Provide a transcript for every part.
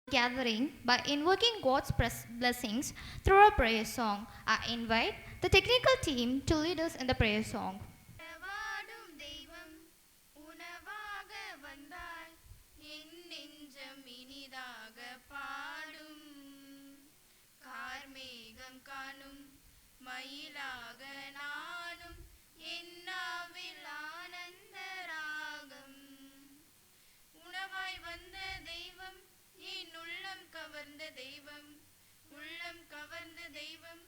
gathering by invoking God's blessings through a prayer song. I invite the technical team to lead us in the prayer song. உறவாடும் தெய்வம் உணவாக வந்தாய் என் நெஞ்சம் இனிதாக பாடும் கார்மேகம் காணும் மயிலாக நானும் என்னாவில் ஆனந்த ராகம் உணவாய் வந்த தெய்வம் என் உள்ளம் கவர்ந்த தெய்வம் உள்ளம் கவர்ந்த தெய்வம்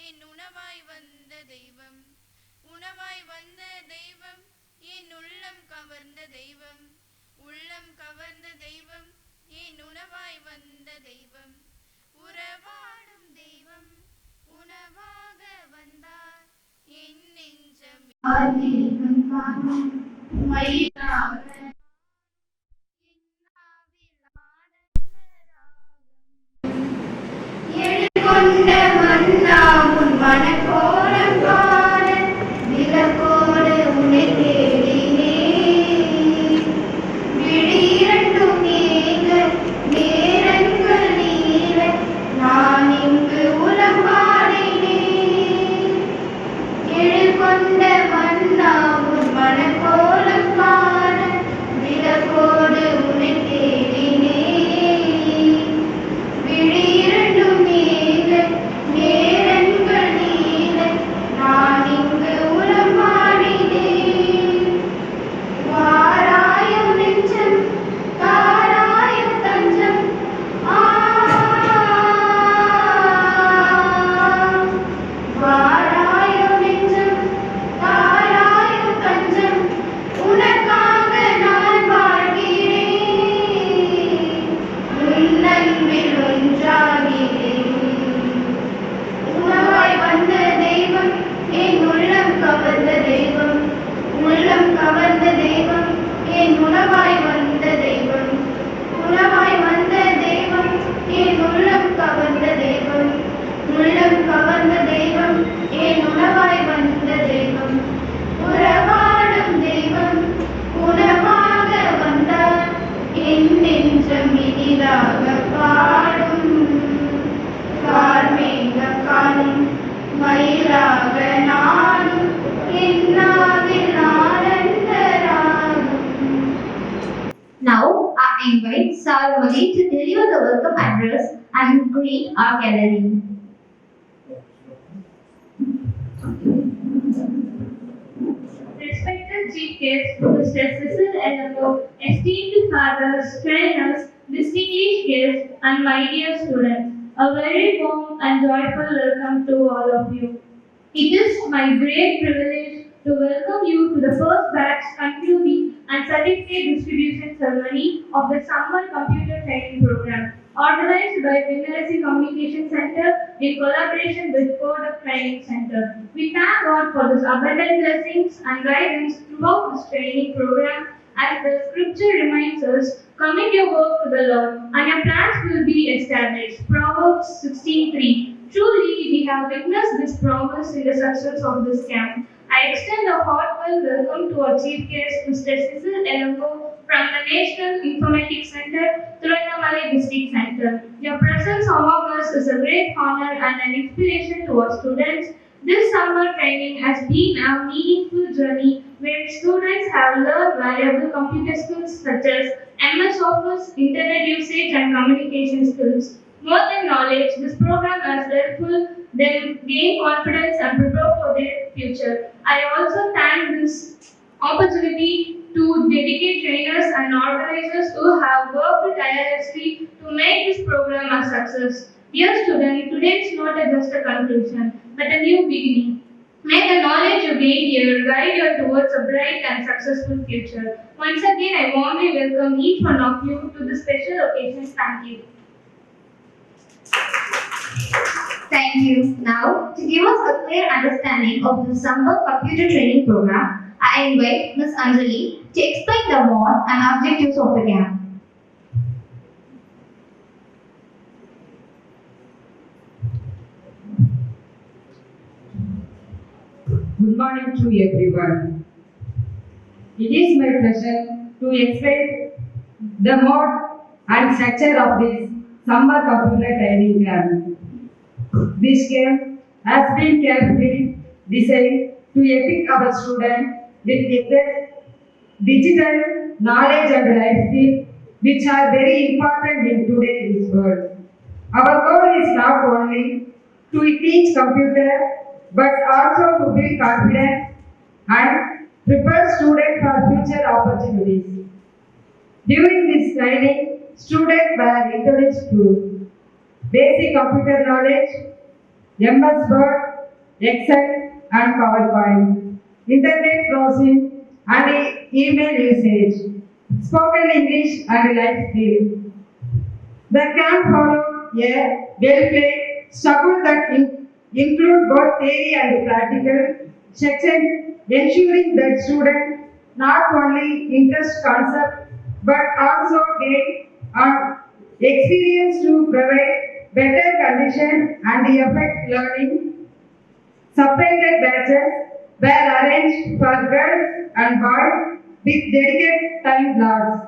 என் உணவாய் வந்த தெய்வம் உணவாய் வந்த தெய்வம் என் உள்ளம் கவர்ந்த தெய்வம் உள்ளம் கவர்ந்த தெய்வம் என் உணவாய் வந்த தெய்வம் உறவாடும் தெய்வம் உணவாக வந்தார் என் நெஞ்சம் கொண்ட மன்னா உன் மனக்கோலம் பாட விலக்கோடு உன்னை தேடினே விழி இரண்டும் நீங்க நேரங்கள் நீல நான் இங்கு உலம் பாடினேன் எழில் கொண்ட மன்னா உன் மனக்கோலம் பாட விலக்கோடு உன்னை தேடினே விழி இரண்டும் நீல நேரங்கள் நீல நான் இங்கு உலம் பாடினேன் வாராயும் நெஞ்சம் தாராயும் தஞ்சம் வாராயும் நெஞ்சம் தாராயும் தஞ்சம் உனக்காக நான் வாழ்கிறேன் உன்னன்பில் ஒன்றாகிறேன் உணவாய் வந்த தெய்வம் என் உள்ளம் கவர்ந்த தெய்வம் உள்ளம் கவர்ந்த தெய்வம் என் உணவாய் வந்த தெய்வம் உணவாய் வந்த தெய்வம் என் உள்ளம் கவர்ந்த தெய்வம் உள்ளம் கவர்ந்த தெய்வம் என் உணவாய் வந்த தெய்வம் உறவாடும் தெய்வம் உணவாக வந்தார் என் நெஞ்சம் இனிதாக பாடும் கார்மேகம் காணும் மயிலாக நானும் என்னாவில் ஆனந்த ராகம். Now, I invite Sarvali to deliver the welcome address and greet our gallery. Respected chief guests, Mr. Cecil Elamo, esteemed fathers, trainers, distinguished guests, and my dear students, a very warm and joyful welcome to all of you. It is my great privilege to welcome you to the first batch concluding and certificate distribution ceremony of the Summer Computer Training Program, organized by Literacy Communication Center in collaboration with Code of Training Center. We thank God for this abundant blessings and guidance throughout this training program, as the scripture reminds us, commit your work to the Lord and your plans will be established. Proverbs 16:3. Truly, we have witnessed this promise in the success of this camp. I extend a heartfelt welcome to our chief guest, Mr. Cecil Elango from the National Informatics Center, Thiruvannamalai District Center. Your presence among us is a great honor and an inspiration to our students. This summer training has been a meaningful journey where students have learned valuable computer skills such as MS Office, internet usage, and communication skills. More than knowledge, this program has helpful them gain confidence and prepare for their future. I also thank this opportunity to dedicate trainers and organizers who have worked tirelessly to make this program a success. Dear students, today is not just a conclusion, but a new beginning. May the knowledge you gain here guide you towards a bright and successful future. Once again, I warmly welcome each one of you to this special occasion. Thank you. Thank you. Now, to give us a clear understanding of the Summer Computer Training Program, I invite Ms. Anjali to explain the mode and objectives of the camp. Good morning to everyone. It is my pleasure to explain the mode and structure of this summer computer training camp. This camp has been carefully designed to equip our students with exact digital knowledge and life skills which are very important in today's world. Our goal is not only to teach computer but also to build confidence and prepare students for future opportunities. During this training, students were introduced to basic computer knowledge, MS Word, Excel and PowerPoint, internet browsing and email usage, spoken English and life skills. The camp followed a well-played struggle that include both theory and practical section, ensuring that students not only interest concept but also gain experience to provide better conditions and effect learning. Separated batches were arranged for girls and boys with dedicated time slots.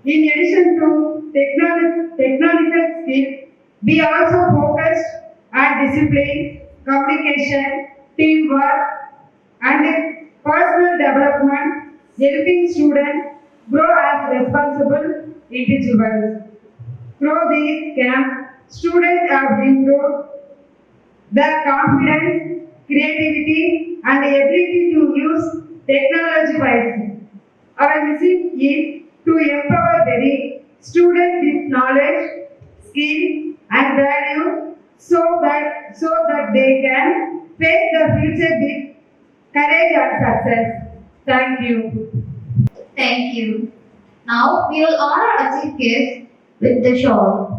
In addition to technological skills, we also focused on discipline, communication, teamwork, and personal development, helping students grow as responsible individuals. Through this camp, students have improved their confidence, creativity, and ability to use technology wisely. Our mission is to empower very students with knowledge, skill, and value so that they can face the future with courage and success. Thank you. Thank you. Now we will honor our chief guest with the shawl.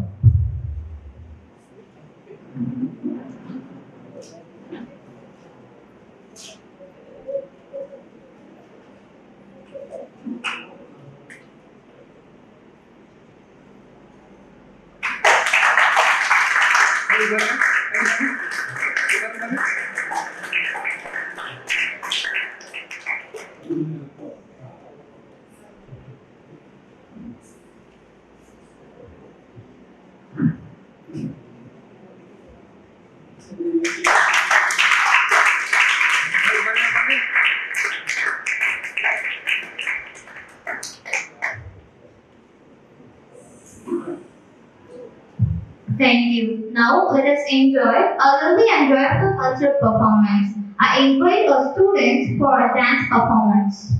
Thank you. Now let us enjoy a lovely and joyful cultural performance. I invite our students for a dance performance.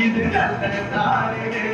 இது நல்ல நாளிலே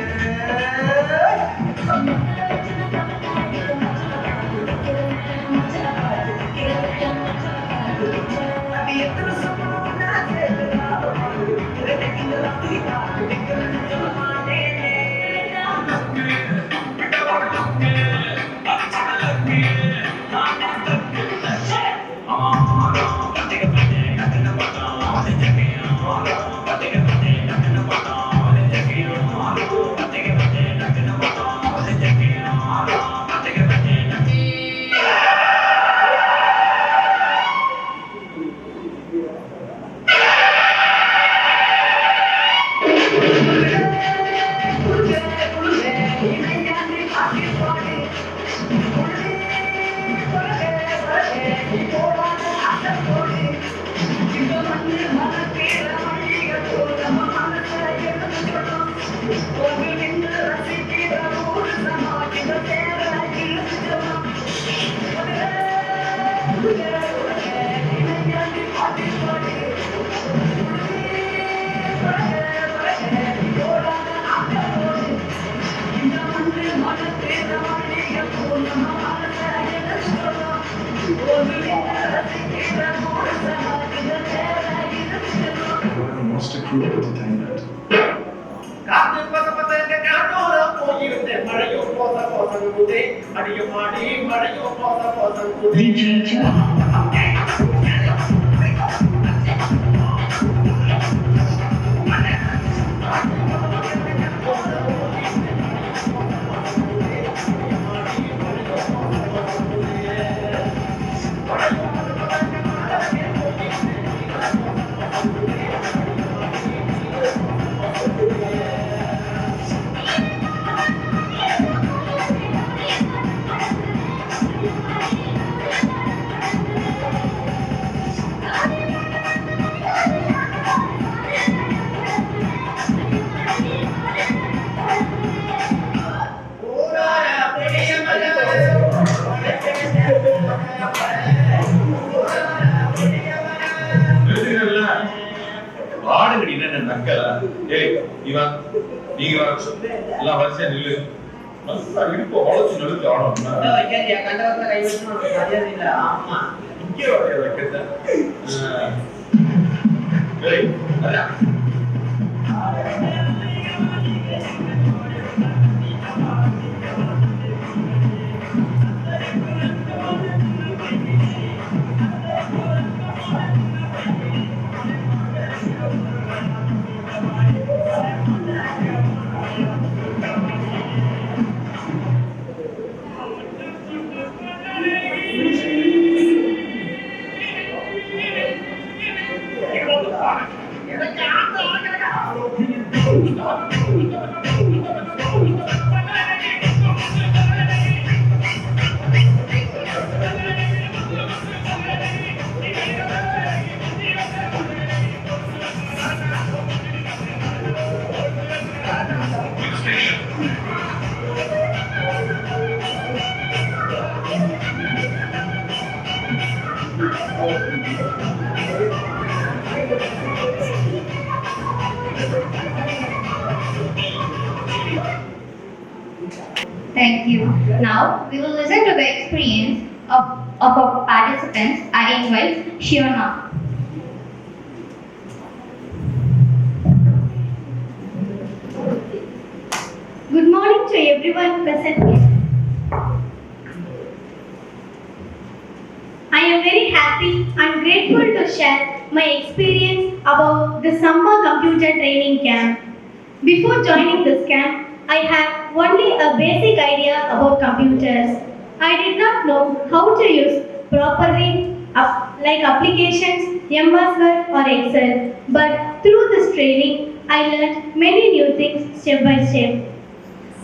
Most accurate entertainment. காத்து பத பதங்க காட்டோர போயிருந்தே மழையோ போத போதங்குதே அடிய மாடி மழையோ போத போதங்குதே ஆடுங்கடி என்ன நக்கலா ஏய் இவன் நீங்க எல்லாம் வரிசையா நில்லு நல்லா இடுப்பு வளைச்சு நிறுத்தி ஆடணும்னா கண்டவத்தை கை வச்சு மரியாதை இல்ல ஆமா இங்கே வரைய வைக்கிறேன் ஏய் அதான் Thank you. Now we will listen to the experience of our participants. I invite Shiona. Good morning to everyone present here. I am very happy and grateful to share my experience about the summer computer training camp. Before joining this camp, I had only a basic idea about computers. I did not know how to use properly like applications, MS Word or Excel. But through this training, I learned many new things step by step.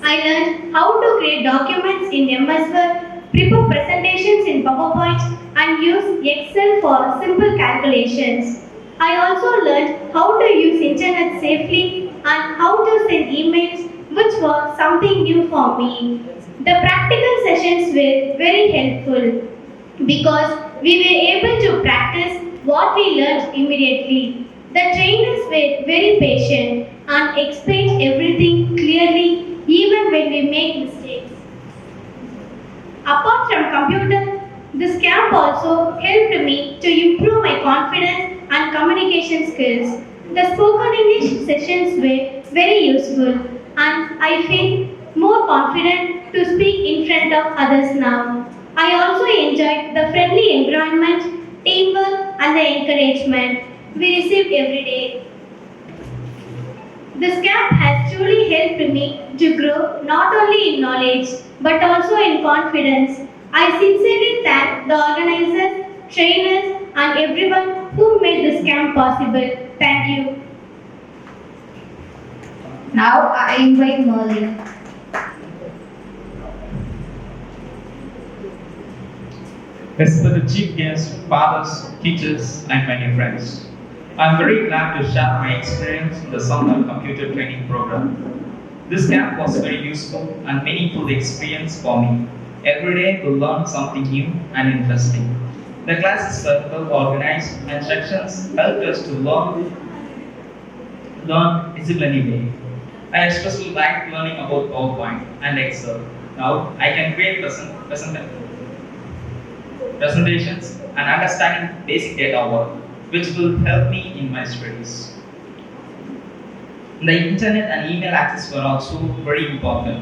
I learned how to create documents in MS Word, prepare presentations in PowerPoint, and use Excel for simple calculations. I also learned how to use internet safely and how to send emails, which was something new for me. The practical sessions were very helpful because we were able to practice what we learned immediately. The trainers were very patient and explained everything clearly even when we make mistakes. Apart from computer, this camp also helped me to improve my confidence and communication skills. The spoken English sessions were very useful and I feel more confident to speak in front of others now. I also enjoyed the friendly environment, teamwork and the encouragement we received every day. This camp has truly helped me to grow not only in knowledge but also in confidence. I sincerely thank the organizers, trainers and everyone who made this camp possible. Thank you. Now I invite Merlin. Respected chief guests, fathers, teachers, and my dear friends. I'm very glad to share my experience in the summer computer training program. This camp was very useful and meaningful experience for me. Every day we learn something new and interesting. The classes were well organized and sections helped us to learn disciplinary. I especially liked learning about PowerPoint and Excel. Now I can create presentations and understanding basic data work, which will help me in my studies. The internet and email access were also very important.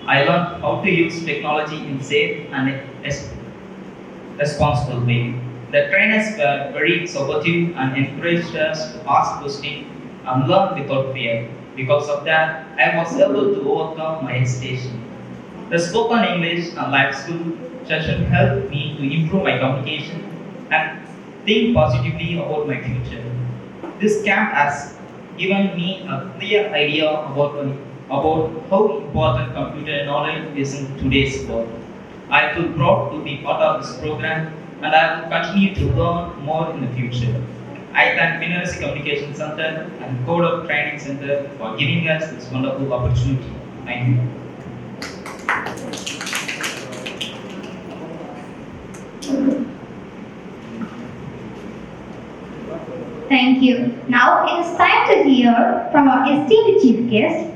I learned how to use technology in safe and responsible way. The trainers were very supportive and encouraged us to ask questions and learn without fear. Because of that, I was able to overcome my hesitation. The spoken English and life skill session helped me to improve my communication and think positively about my future. This camp has given me a clear idea about how important computer knowledge is in today's world. I feel proud to be part of this program and I will continue to learn more in the future. I thank University Communication Center and Code of Training Center for giving us this wonderful opportunity. Thank you. Thank you. Now it is time to hear from our esteemed chief guest.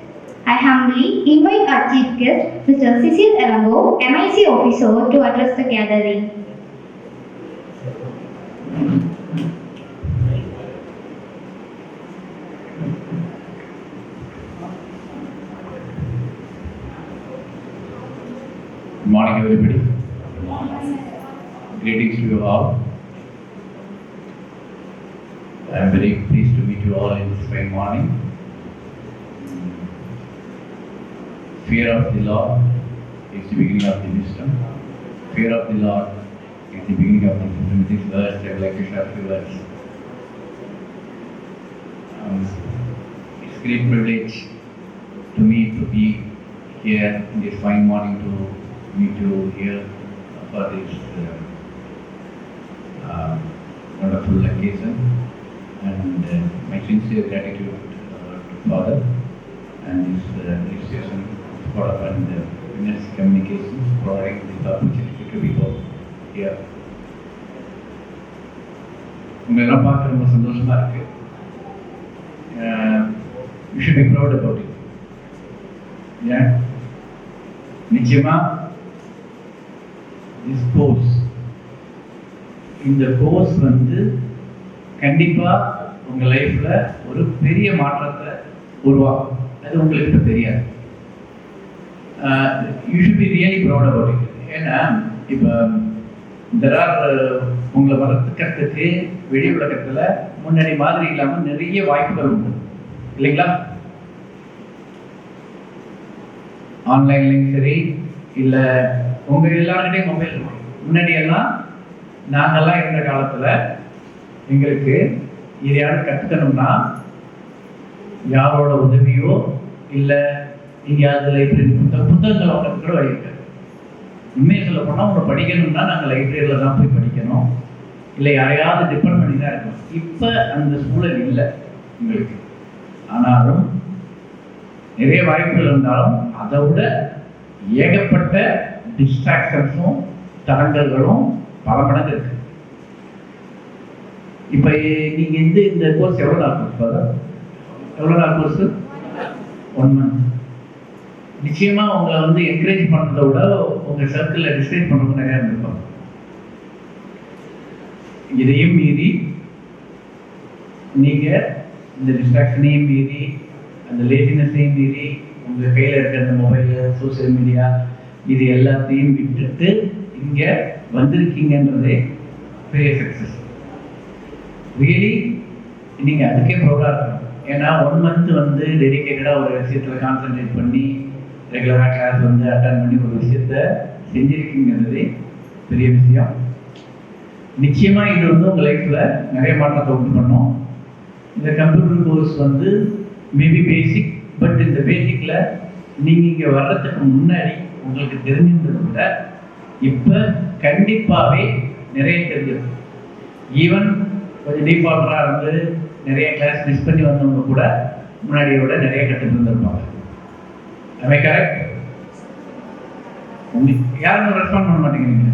I humbly invite our chief guest, Mr. Cecil Elango, MIC officer, to address the gathering. Good morning, everybody. Greetings to you all. I am very pleased to meet you all in this fine morning. Fear of the Lord is the beginning of the wisdom. Fear of the Lord is the beginning of the wisdom. This verse, I would like to share a few words. It's a great privilege to me to be here in this fine morning to meet you here for this wonderful occasion. And my sincere gratitude to Father and his administration, Father and University Communications for providing this opportunity to be both here. உங்களெல்லாம் பார்க்க ரொம்ப சந்தோஷமா இருக்கு. You should be proud about it. Yeah. நிச்சயமா this course, இந்த course வந்து கண்டிப்பா உங்க லைஃப்ல ஒரு பெரிய மாற்றத்தை உருவாக்கும். அது உங்களுக்கு இப்ப தெரியாது. You should be really proud about it. ஏன்னா இப்ப உங்களை வளர்த்துக்கிறதுக்கு வெளி உலகத்துல முன்னாடி மாதிரி இல்லாம நிறைய வாய்ப்புகள் உண்டு இல்லைங்களா? ஆன்லைன்லையும் சரி இல்ல உங்க எல்லாருக்கிட்டையும் மொபைல் இருக்கும். முன்னாடி எல்லாம் நாங்கெல்லாம் இருந்த காலத்துல எங்களுக்கு எதையாவது கற்றுக்கணும்னா யாரோட உதவியோ இல்லை எங்கேயாவது லைப்ரரி புத்தகங்கள் அவங்களுக்கு கூட வழியிருக்காரு. உண்மையை சொல்ல போனால் அவங்க படிக்கணும்னா நாங்கள் லைப்ரரியில் தான் போய் படிக்கணும், இல்லை யாரையாவது டிபெண்ட் பண்ணி தான் இருக்கணும். இப்போ அந்த சூழல் இல்லை உங்களுக்கு. ஆனாலும் நிறைய வாய்ப்புகள் இருந்தாலும் அதை விட ஏகப்பட்ட டிஸ்ட்ராக்ஷன்ஸும் தடங்கல்களும் பல மடங்கு இருக்கு. இப்போ நீங்கள் இந்த கோர்ஸ் எவ்வளோ நாள் கோர்ஸ்? எவ்வளோ நாள் கோர்ஸ்? 1 month. நிச்சயமாக உங்களை வந்து என்கரேஜ் பண்ணுறதை விட உங்கள் சர்க்கிளில் டிஸ்கரேஜ் பண்ணுறவங்க நிறையா இருந்திருப்பாங்க. இதையும் மீறி நீங்கள் இந்த டிஸ்ட்ராக்ஷனையும் மீறி அந்த லேசினஸையும் மீறி உங்கள் கையில் இருக்கிற அந்த மொபைலு சோசியல் மீடியா இது எல்லாத்தையும் விட்டுட்டு இங்கே வந்திருக்கீங்கன்றதே பெரிய சக்ஸஸ். ரியலி நீங்கள் அதுக்கே ப்ரௌடாக இருக்கணும். ஏன்னா 1 month வந்து டெடிக்கேட்டடாக ஒரு விஷயத்தில் கான்சன்ட்ரேட் பண்ணி ரெகுலராக கிளாஸ் வந்து அட்டன் பண்ணி ஒரு விஷயத்த செஞ்சுருக்கீங்கிறதே பெரிய விஷயம். நிச்சயமாக இது வந்து உங்கள் லைஃப்பில் நிறைய மாற்றத்தை உண்டு பண்ணும். இந்த கம்ப்யூட்டர் கோர்ஸ் வந்து மேபி பேசிக், பட் இந்த பேசிக்கில் நீங்கள் இங்கே வர்றதுக்கு முன்னாடி உங்களுக்கு தெரிஞ்சிருந்ததை விட இப்போ கண்டிப்பாகவே நிறைய தெரிஞ்சிருக்கு. ஈவன் கொஞ்சம் டீஃபால்டராக இருந்து நிறைய கிளாஸ் மிஸ் பண்ணி வந்தவங்க கூட முன்னாடியை விட நிறைய கற்றுட்டு இருந்திருப்பாங்க. I correct? உங்களுக்கு யாரும் ரெஸ்பாண்ட் பண்ண மாட்டேங்கிறீங்க.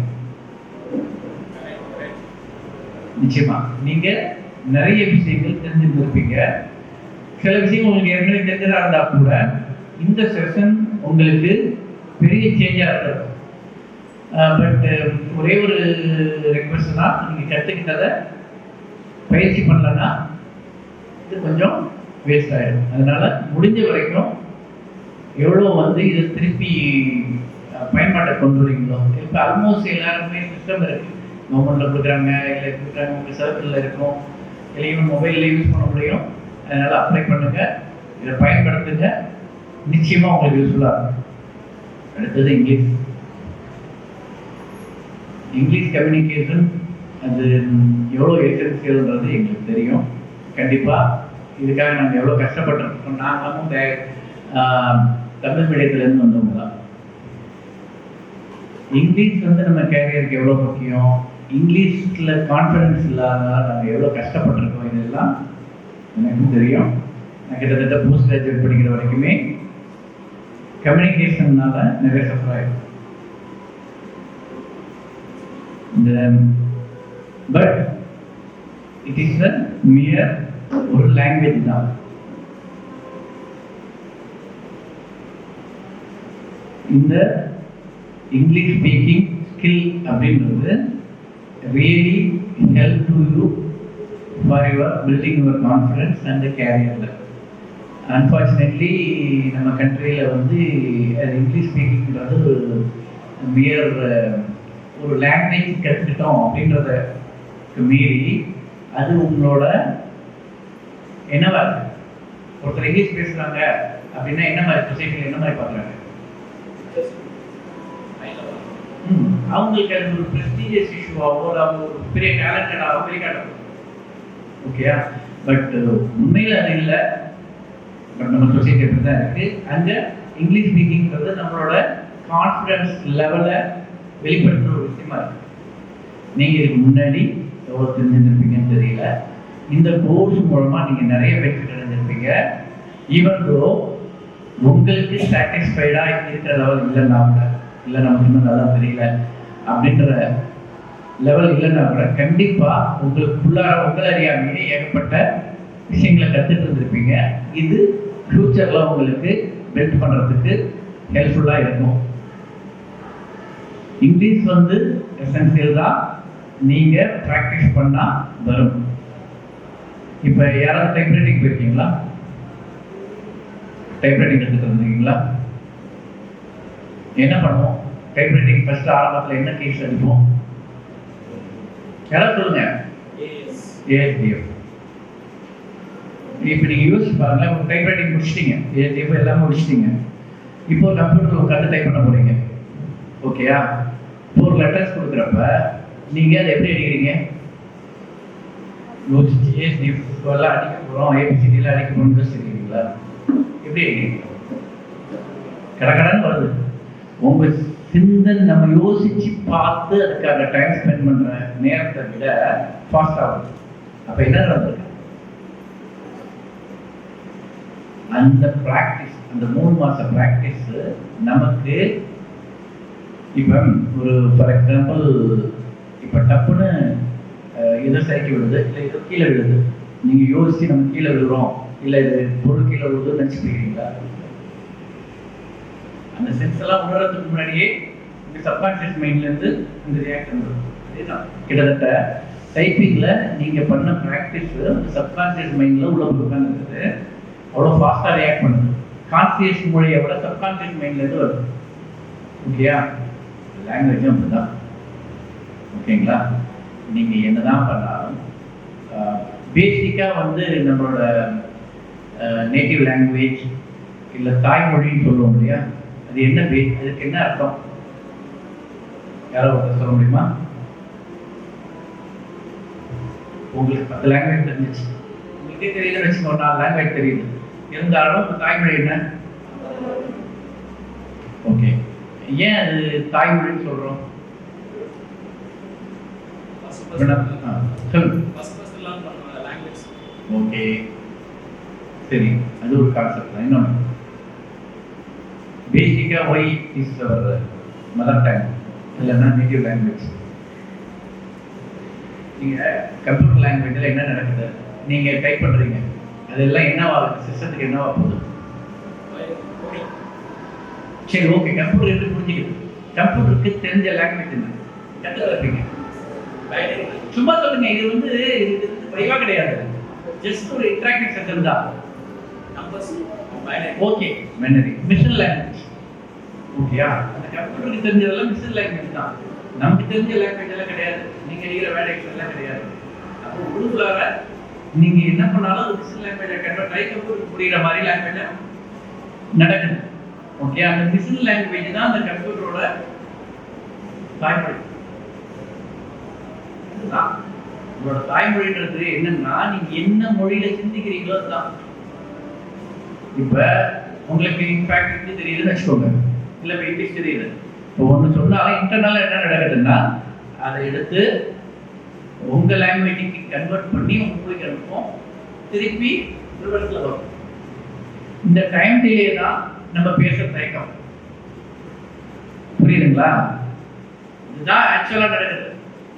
நிச்சயமா நீங்க நிறைய விஷயங்கள் தெரிஞ்சிருந்திருப்பீங்க. சில விஷயம் உங்களுக்கு ஏற்கனவே தெரிஞ்சதா இருந்தா கூட இந்த செஷன் உங்களுக்கு பெரிய சேஞ்சா இருக்கும். பட் ஒரே ஒரு ரெக்வஸ்ட் தான், நீங்க கற்றுக்கிட்டதை பயிற்சி பண்ணலன்னா இது கொஞ்சம் வேஸ்ட் ஆகிடும். அதனால முடிஞ்ச வரைக்கும் எவ்வளோ இதை திருப்பி பயன்பாட்டை கொண்டு வரீங்களோ. இப்போ ஆல்மோஸ்ட் எல்லாருமே சிஸ்டம் இருக்கு, கவர்மெண்ட்ல கொடுக்குறாங்க, இல்லை கொடுக்குறாங்க, உங்கள் சர்க்கிளில் இருக்கும், இல்லை ஈவன் மொபைலில் யூஸ் பண்ண முடியும். அதனால அப்ளை பண்ணுங்க, இதை பயன்படுத்துங்க, நிச்சயமா உங்களுக்கு யூஸ்ஃபுல்லாக இருக்கும். அடுத்தது இங்கிலீஷ் கம்யூனிகேஷன் அது எவ்வளோ எசென்சியல்ன்றது எங்களுக்கு தெரியும். கண்டிப்பாக இதுக்காக நாங்கள் எவ்வளோ கஷ்டப்பட்டுருக்கோம். நாங்களும் தமிழ் மீடியத்துலேருந்து வந்தவங்க தான். இங்கிலீஷ் நம்ம கேரியருக்கு எவ்வளோ முக்கியம், இங்கிலீஷில் கான்ஃபிடன்ஸ் இல்லாதனால நாங்கள் எவ்வளோ கஷ்டப்பட்டுருக்கோம், இதெல்லாம் எனக்கும் தெரியும். நான் கிட்டத்தட்ட போஸ்ட் கிராஜுவேட் படிக்கிற வரைக்குமே கம்யூனிகேஷன்னால நிறைய சஃபர் ஆகிடும். But it is a mere ஒரு லாங்குவேஜ் தான். இந்த இங்கிலீஷ் ஸ்பீக்கிங் ஸ்கில் அப்படின்றது really help to you for your building your confidence and கேரியரில். அன்ஃபார்ச்சுனேட்லி நம்ம கண்ட்ரியில் இங்கிலீஷ் ஸ்பீக்கிங்கிறது ஒரு மியர் ஒரு லாங்குவேஜ் கற்றுக்கிட்டோம் அப்படின்றத மீறி அது உங்களோட என்னவா இருக்கு. ஒருத்தர் இங்கிலீஷ் பேசுகிறாங்க அப்படின்னா என்ன மாதிரி சொசைட்டியில் என்ன மாதிரி பார்க்குறாங்க, அவங்களுக்கு அது ஒரு ப்ரெஸ்டீஜியஸ் இஷ்யூவாகவோ அவங்க ஒரு பெரிய டேலண்டடாகவோ வெளிக்காட்டும். ஓகேயா? பட் உண்மையில் அது இல்லை. பட் நம்ம சொசைட்டி அப்படி தான் இருக்கு. அங்கே இங்கிலீஷ் ஸ்பீக்கிங்கிறது நம்மளோட கான்ஃபிடன்ஸ் லெவலை வெளிப்படுத்துகிற ஒரு விஷயமா இருக்கு. நீங்கள் இதுக்கு முன்னாடி எவ்வளோ தெரிஞ்சிருப்பீங்கன்னு தெரியல. இந்த கோர்ஸ் மூலமாக நீங்கள் நிறைய பெனிஃபிட் அடைஞ்சிருப்பீங்க. ஈவன் தோ உங்களுக்கு சாட்டிஸ்ஃபைடாக இருக்கிற லெவல் இல்லைன்னா கூட, இல்லை நமக்கு இன்னும் நல்லா தெரியல அப்படின்ற லெவல் இல்லைன்னா கூட கண்டிப்பாக உங்களுக்குள்ளார உங்கள் அறியாமையே ஏகப்பட்ட விஷயங்களை கற்றுட்டு இருந்திருப்பீங்க. இது ஃப்யூச்சரில் உங்களுக்கு பில்ட் பண்ணுறதுக்கு ஹெல்ப்ஃபுல்லாக இருக்கும். இங்கிலீஷ் எசென்சியல் தான், நீங்கள் ப்ராக்டிஸ் பண்ணால் வரும். இப்போ யாராவது டைப்ரைட்டிங் போயிருக்கீங்களா? டைப்ரைட்டிங் கற்றுட்டு இருந்தீங்களா? என்ன பண்ணுவோம்? டைப்ரைட்டிங் ஃபர்ஸ்ட் ஆரம்பத்தில் என்ன கேஸ் அடிப்போம்? யாராவது சொல்லுங்க. ஏஎஸ்டிஎஃப். இப்போ நீங்கள் யோசிச்சு பாருங்களேன், ஒரு டைப்ரைட்டிங் முடிச்சிட்டீங்க, ஏஎஸ்டிஎஃப் எல்லாமே முடிச்சிட்டீங்க. இப்போ கம்ப்யூட்டர் உட்காந்து டைப் பண்ண போறீங்க. ஓகேயா? இப்போ ஒரு லெட்டர்ஸ் கொடுக்குறப்ப நீங்கள் அதை எப்படி அடிக்கிறீங்க? யோசிச்சு ஏஎஸ்டிஎஃப் எல்லாம் அடிக்க போகிறோம், ஏபிசிடிலாம் அடிக்க போகிறோம்னு யோசிச்சிருக்கீங்களா? எப்படி அடிக்கிறீங்க? கடகடன்னு வருது. உங்கள் சிந்தனை நம்ம யோசிச்சு பார்த்து அதுக்காக டைம் ஸ்பெண்ட் பண்ணுற நேரத்தை விட ஃபாஸ்ட் ஆகுது. அப்போ என்ன நடந்திருக்கு? அந்த ப்ராக்டிஸ், அந்த 3 மாச ப்ராக்டிஸ் நமக்கு இப்போ ஒரு ஃபார் எக்ஸாம்பிள் இப்போ டப்புன்னு இதை சறுக்கி விடுது, இல்லை இது கீழே விழுது. நீங்கள் யோசிச்சு நம்ம கீழே விழுறோம், இல்லை இது பொருள் கீழே விழுதுன்னு நினச்சிக்கிறீங்களா? அந்த சென்ஸ் எல்லாம் உணர்றதுக்கு முன்னாடியே இந்த சப்கான்ஷியஸ் மைண்ட்லேருந்து இந்த ரியாக்ஷன் வரும். அதேதான் கிட்டத்தட்ட டைப்பிங்கில் நீங்கள் பண்ண ப்ராக்டிஸ் அந்த சப்கான்ஷியஸ் மைண்டில் உள்ள உட்காந்துருக்குது, அவ்வளோ ஃபாஸ்ட்டாக ரியாக்ட் பண்ணுது. கான்சியஸ் மொழியை விட சப்கான்ஷியஸ் மைண்ட்லேருந்து வருது. ஓகேயா? லாங்குவேஜும் அப்படி தான். ஓகேங்களா? நீங்கள் என்ன தான் பண்ணாலும் பேசிக்காக நம்மளோட நேட்டிவ் லாங்குவேஜ் இல்லை தாய்மொழின்னு சொல்லுவோம் இல்லையா, அது என்ன அதுக்கு என்ன அர்த்தம்? யாரோ ஒருத்தர் சொல்ல முடியுமா? உங்களுக்கு 10 லாங்குவேஜ் தெரிஞ்சிச்சு, உங்களுக்கே தெரியல வச்சுக்கோ, 4 லாங்குவேஜ் தெரியுது, இருந்தாலும் தாய்மொழி என்ன? ஓகே, ஏன் அது தாய்மொழின்னு சொல்றோம்? ஓகே, சரி, அது ஒரு கான்செப்ட் தான். இன்னொன்று பேசிக்காக why is our mother tongue இல்லைன்னா நேட்டிவ் லாங்குவேஜ். நீங்கள் கம்ப்யூட்டர் லாங்குவேஜில் என்ன நடக்குது, நீங்கள் டைப் பண்ணுறீங்க, அதெல்லாம் என்னவா இருக்குது, சிஸ்டத்துக்கு என்னவா போகுது? சரி, ஓகே, கம்ப்யூட்டர் எப்படி புரிஞ்சுக்கிது? கம்ப்யூட்டருக்கு தெரிஞ்ச லாங்குவேஜ் என்ன கற்றுக்கிறீங்க? சும்மா சொல்லுங்க. இது வந்து வைவா கிடையாது, ஜஸ்ட் ஒரு இன்டராக்டிவ் செஷன் தான். Okay, memory, machine language. ஓகேயா? அந்த கம்ப்யூட்டருக்கு தெரிஞ்சதெல்லாம் மிஷின் லாங்குவேஜ் தான். நமக்கு தெரிஞ்ச லாங்குவேஜ் எல்லாம் கிடையாது, நீங்க எழுதுற வேலைகள் எல்லாம் கிடையாது. அப்போ உள்ளுக்குள்ளார நீங்க என்ன பண்ணாலும் அது மிஷின் லாங்குவேஜை கன்வெர்ட் ஆகி கம்ப்யூட்டருக்கு புரியுற மாதிரி லாங்குவேஜ் நடக்குது. ஓகே, அந்த மிஷின் லாங்குவேஜ் தான் அந்த கம்ப்யூட்டரோட தாய்மொழி. அதுதான் உங்களோட தாய்மொழின்றது. என்னன்னா நீங்க என்ன மொழியில சிந்திக்கிறீங்களோ அதுதான். இப்ப உங்களுக்கு இன்ஃபேக்ட் ஹிந்தி தெரியுதுன்னு வச்சுக்கோங்க, இல்லை இப்போ இங்கிலீஷ் தெரியுது. இப்போ ஒன்று சொன்னாலும் இன்டர்னலாக என்ன நடக்குதுன்னா அதை எடுத்து உங்கள் லாங்குவேஜுக்கு கன்வெர்ட் பண்ணி உங்களுக்கு அனுப்போம், திருப்பி ரிவர்ஸில் வரும். இந்த டைம் டிலே தான் நம்ம பேச தயக்கம். புரியுதுங்களா? இதுதான் ஆக்சுவலாக நடக்குது.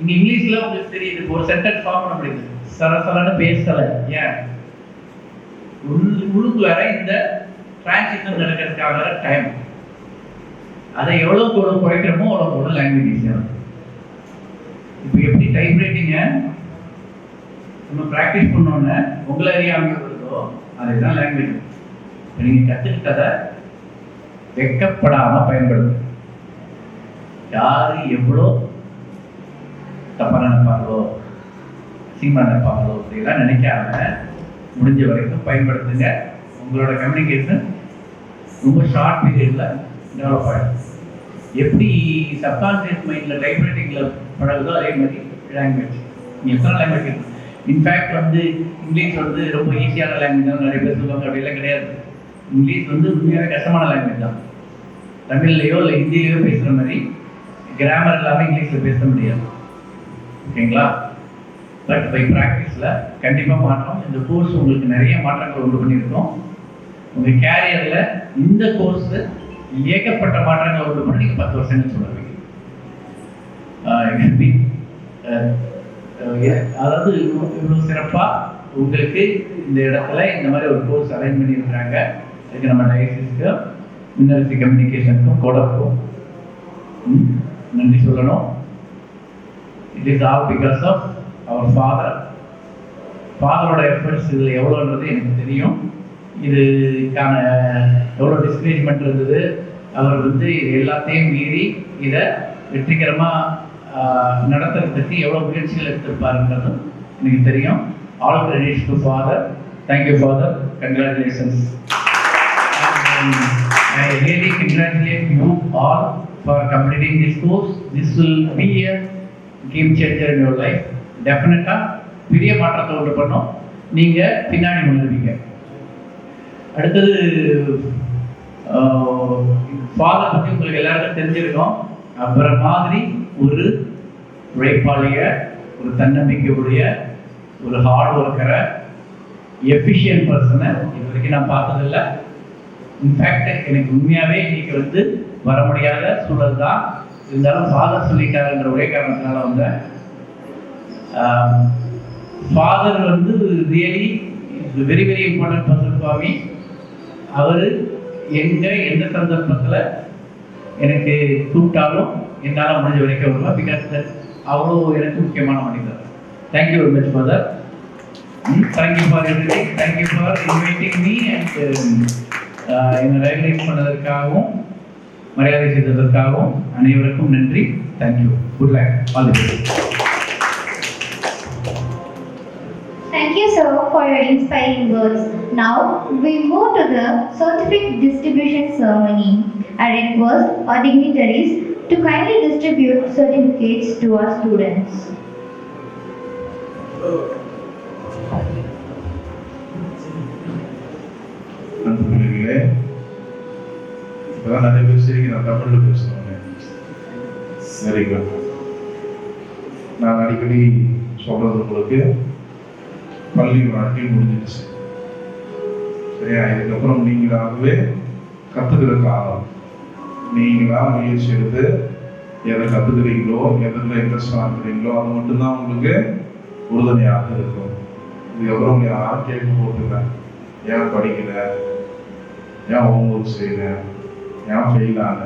இங்கே இங்கிலீஷில் உங்களுக்கு தெரியுது, ஒரு சென்டென்ஸ் ஃபார்ம் பண்ண முடியுது, சரசரன்னு பேசலை. ஏன்? உள்ளுக்குள்ளார இந்த டிரான்சிஷன் நடக்கிறதுக்காக டைம். அதை எவ்வளோக்கு எவ்வளோ குறைக்கிறோமோ அவ்வளோக்கு எவ்வளோ லாங்குவேஜ் ஈஸியாக இருக்கும். இப்போ எப்படி டைப் ரைட்டிங்கை நம்ம ப்ராக்டிஸ் பண்ணோன்னே உங்களை அறியாமல் வருதோ அதே தான் லாங்குவேஜ். இப்போ நீங்கள் கற்றுக்கிட்டதை வெக்கப்படாமல் பயன்படுத்து. யார் எவ்வளோ தப்பாக நினைப்பாங்களோ, அசிங்கமாக நினைப்பாங்களோ அப்படிலாம் நினைக்காம முடிஞ்ச வரைக்கும் பயன்படுத்துங்க. உங்களோட கம்யூனிகேஷன் ரொம்ப ஷார்ட் பீரியடில் டெவலப் ஆகிடும். எப்படி சப்கான்ஷியஸ் மைண்டில் டைப்ரைட்டிங்கில் பழகுதோ அதே மாதிரி லாங்குவேஜ். நீங்கள் எத்தனை லாங்குவேஜ் இருக்கு? இன்ஃபேக்ட் வந்து இங்கிலீஷ் வந்து ரொம்ப ஈஸியான லாங்குவேஜ் தான் நிறைய பேர் சொல்லுவாங்க, அப்படிலாம் கிடையாது. இங்கிலீஷ் வந்து உண்மையாகவே கஷ்டமான லாங்குவேஜ் தான். தமிழ்லையோ இல்லை ஹிந்திலையோ பேசுகிற மாதிரி கிராமர் இல்லாமல் இங்கிலீஷில் பேச முடியாது. ஓகேங்களா? பட் பை ப்ராக்டிஸில் கண்டிப்பாக மாற்றம். இந்த கோர்ஸ் உங்களுக்கு நிறைய மாற்றங்கள் உண்டு பண்ணியிருக்கோம். உங்கள் கேரியரில் இந்த கோர்ஸு ஏகப்பட்ட மாற்றங்கள் உண்டு பண்ணி நீங்கள் 10 வருஷங்கள் சொல்லுவீங்க. அதாவது இவ்வளோ சிறப்பாக உங்களுக்கு இந்த இடத்துல இந்த மாதிரி ஒரு கோர்ஸ் அரேஞ்ச் பண்ணியிருக்கிறாங்க. அதுக்கு நம்ம டயசிஸ்க்கு, மினரல்சி கம்யூனிகேஷனுக்கும், கோடப்புக்கும் நன்றி சொல்லணும். It is all because of our ஃபாதரோட எஃபர்ட்ஸ் இதில் எவ்வளோன்றது எனக்கு தெரியும். இதுக்கான எவ்வளோ டிஸ்கரேஜ்மெண்ட் இருந்தது. அவர் வந்து இது எல்லாத்தையும் மீறி இதை வெற்றிகரமாக நடத்துறதுக்கு எவ்வளோ முயற்சிகள் எடுத்திருப்பாருன்றதும் எனக்கு தெரியும். All credits to father. Thank you father. Congratulations. I really congratulate you all for completing this course. This will be a game changer in your life. Definitely பெரிய மாற்றத்தை உண்டு பண்ணோம். நீங்கள் பின்னாடி உணர்வீங்க. அடுத்தது ஃபாதர் பற்றி உங்களுக்கு எல்லாருக்கும் தெரிஞ்சிருக்கோம். அப்புறம் மாதிரி ஒரு உழைப்பாளிய, ஒரு தன்னம்பிக்கையுடைய, ஒரு ஹார்ட் ஒர்க்கரை, எஃபிஷியன்ட் பர்சனை இது வரைக்கும் நான் பார்த்ததில்லை. இன்ஃபேக்ட் எனக்கு உண்மையாகவே இன்னைக்கு வந்து வர முடியாத சூழல் தான். இருந்தாலும் ஃபாதர் சொல்லிட்டாருன்ற ஒரே காரணத்தினால வந்தேன். ஃபாதர் வந்து really very very important person for me. அவர் எந்த சந்தர்ப்பத்தில் எனக்கு கூப்பிட்டாலும் என்னால் முடிஞ்ச வரைக்கும் வருவேன். பிகாஸ் அவ்வளோ எனக்கு முக்கியமான மனிதர். Thank you very much father. Thank you for everything. Thank you for inviting me and என்னை ரெகனைஸ் பண்ணதற்காகவும் மரியாதை செய்ததற்காகவும் அனைவருக்கும் நன்றி. Thank you. Good luck. All the best. Thank you, sir, for your inspiring words. Now, we move to the certificate distribution ceremony. I request our dignitaries to kindly distribute certificates to our students. நண்பர்களே, இப்போதான் நிறைய பேர் சரி நான் தமிழில் பேசுகிறேன். சரிங்க, நான் அடிக்கடி சொல்றது உங்களுக்கு பள்ளி வாழ்க்கை முடிஞ்சிடுச்சு. சரியா? இதுக்கப்புறம் நீங்களாகவே கற்றுக்கிற காலம். நீங்களாக முயற்சி எடுத்து எதை கற்றுக்கிறீங்களோ, எதில் இன்ட்ரெஸ்டாக இருக்கிறீங்களோ அது மட்டும்தான் உங்களுக்கு உறுதுணையாக இருக்கும். இதுக்கப்புறம் உங்களை யாரும் கேட்க போகிறதில்ல, ஏன் படிக்கல, ஏன் ஹோம்ஒர்க் செய்யல, ஏன் ஃபெயில் ஆன,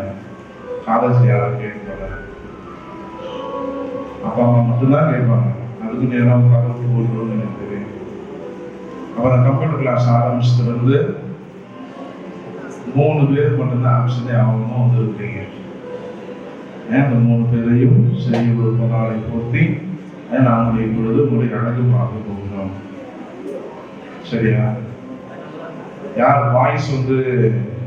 காலேஜில் யாரும் கேட்க போகல. அப்பா அம்மா மட்டும்தான் கேட்பாங்க. அதுக்கு நேரம் கடவுள் ஓடுறோம்னு எனக்கு தெரியும். அப்புறம் கம்ப்யூட்டர் கிளாஸ் ஆரம்பிச்சதுலேருந்து 3 பேர் மட்டும்தான் ஆப்ஷனே ஆகணும் வந்துருக்கீங்க. ஏன் அந்த 3 பேரையும் செய்ய ஒரு நாளை பூர்த்தி நாங்கள் இப்பொழுது உங்களை அழகு பார்க்க போகிறோம். சரியா? யார் வாய்ஸ் வந்து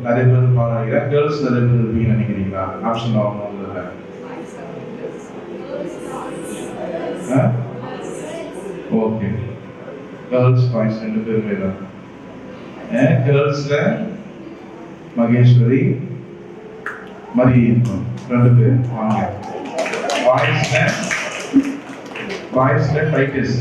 நிறைய பேர் பாருங்க, கேர்ள்ஸ் நிறைய பேர் இருப்பீங்கன்னு நினைக்கிறீங்களா? ஆப்ஷன் ஆகணும். ஓகே, கேர்ள்ஸ் வாய்ஸ் 2 பேருமே தான். கேர்ள்ஸ்ல மகேஸ்வரி, மரி இருக்கும், 2 பேர் வாங்க. வாய்ஸ்ல டைட்டிஸ்.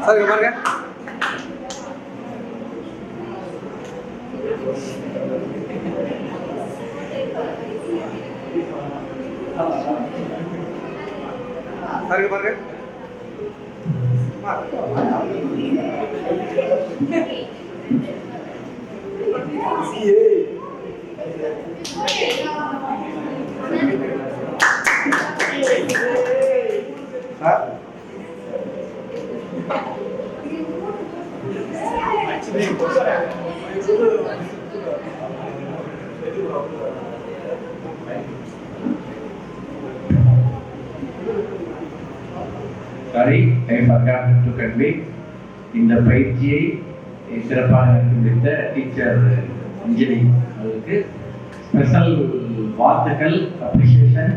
சார் இங்க பாருங்க. சார் இங்க பாருங்க. Sorry, I forgot to convey. இந்த பயிற்சியை சிறப்பாக முடித்த டீச்சர் அஞ்சலி அவருக்கு ஸ்பெஷல் வாழ்த்துக்கள், appreciation.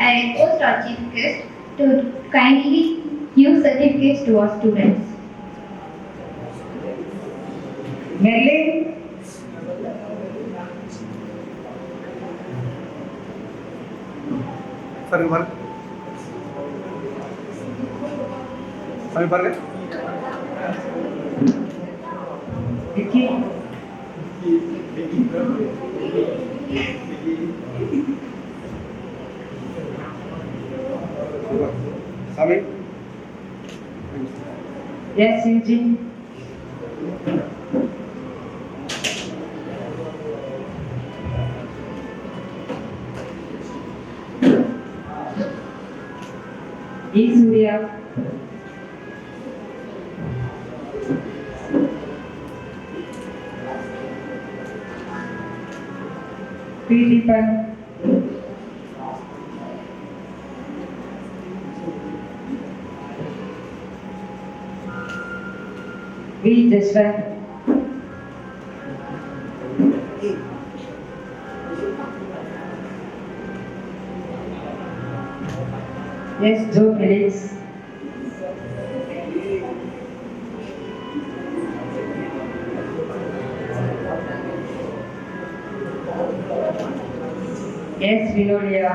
I request our chief guest to kindly give certificates to our students. Nelly, sir இங்க பாருங்க. சாமி பாருங்க. Vicky, சாமி. yes, Eugene. E. Surya. P. Deepan. V. Jashwant. Yes, Joe Felix. Yes, Vinolia.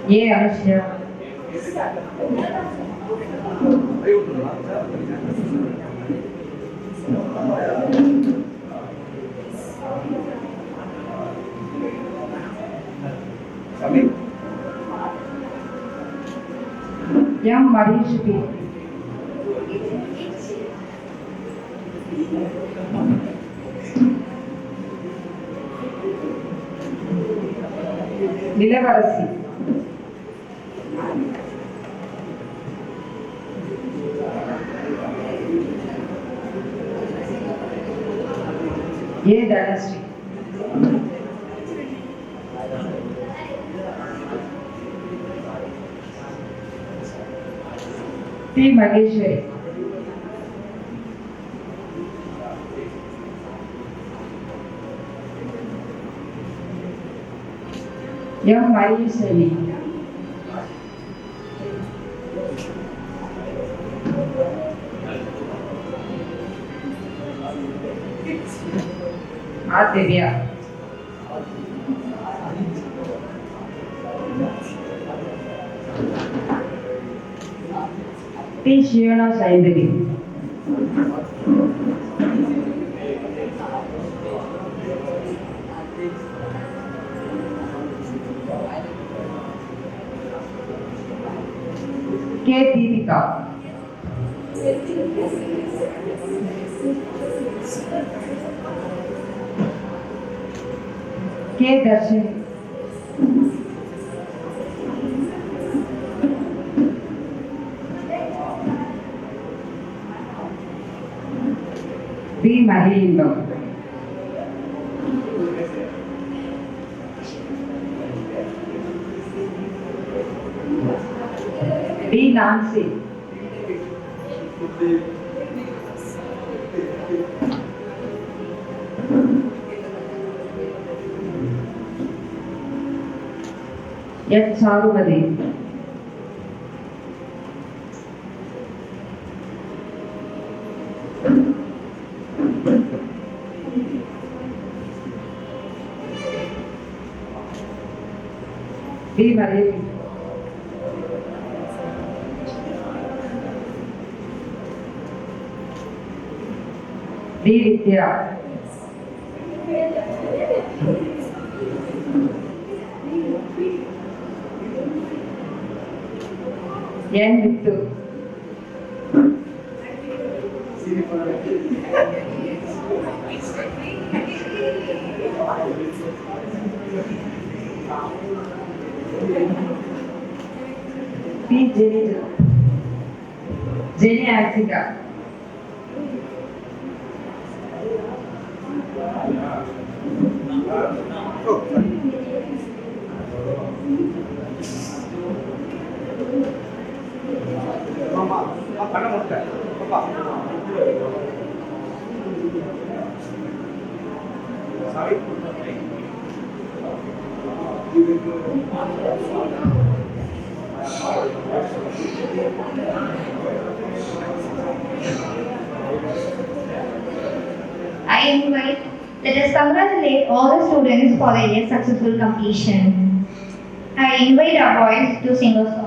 Yeah, Anushya. சாமி. Yeah, Marish P. Nilavarasi. A. Dynasty. P. Mageshwari. M Maheswari, R Divya, D Sivana Saindhari, K Deepika, K Dharshini, P மகிழிந்தம், D Nancy, H Charumathi, D மரேவி, D Vidya, N வித்து, P Jeni Asika, I invite, let us congratulate all the students for their successful completion. I invite our boys to sing a song.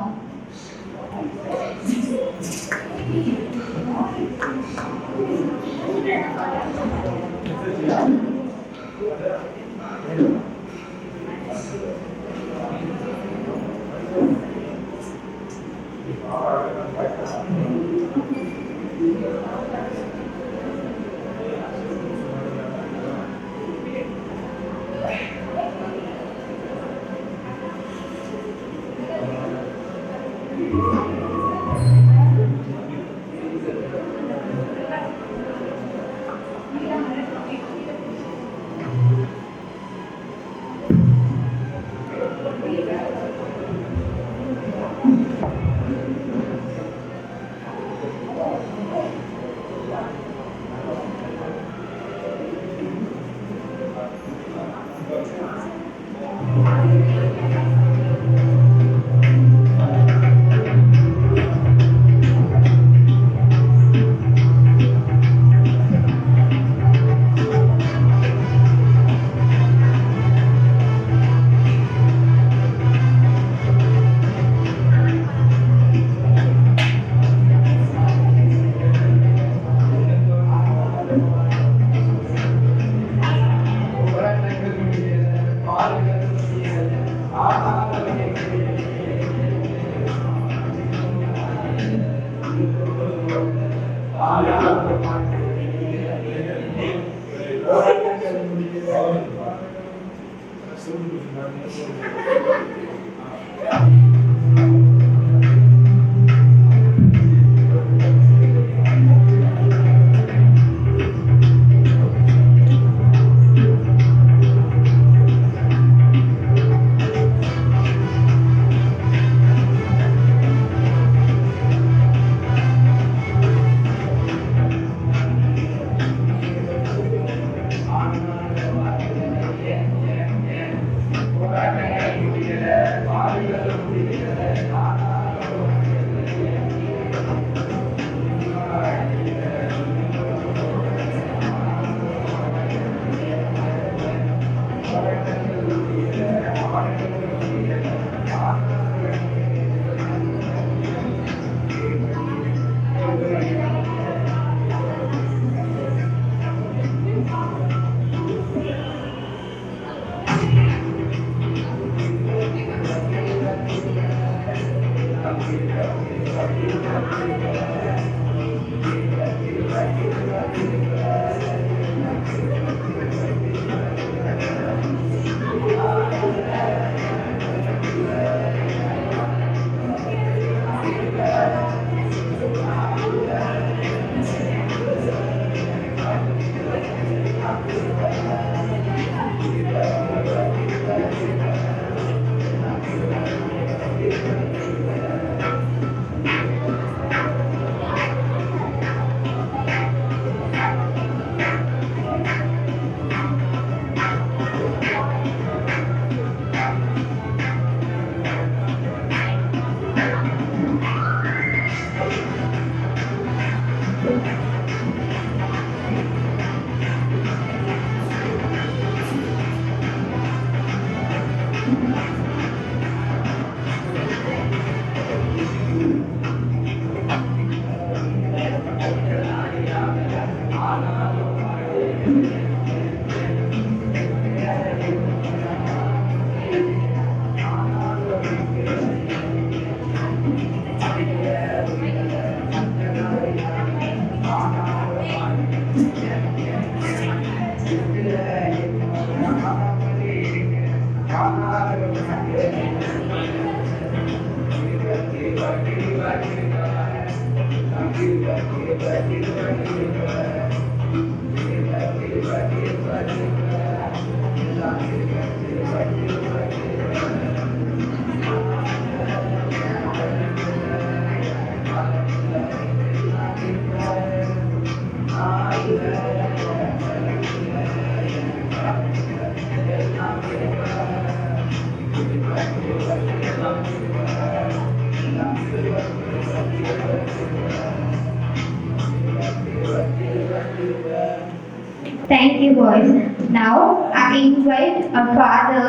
Thank you, boys. Now, I invite our father,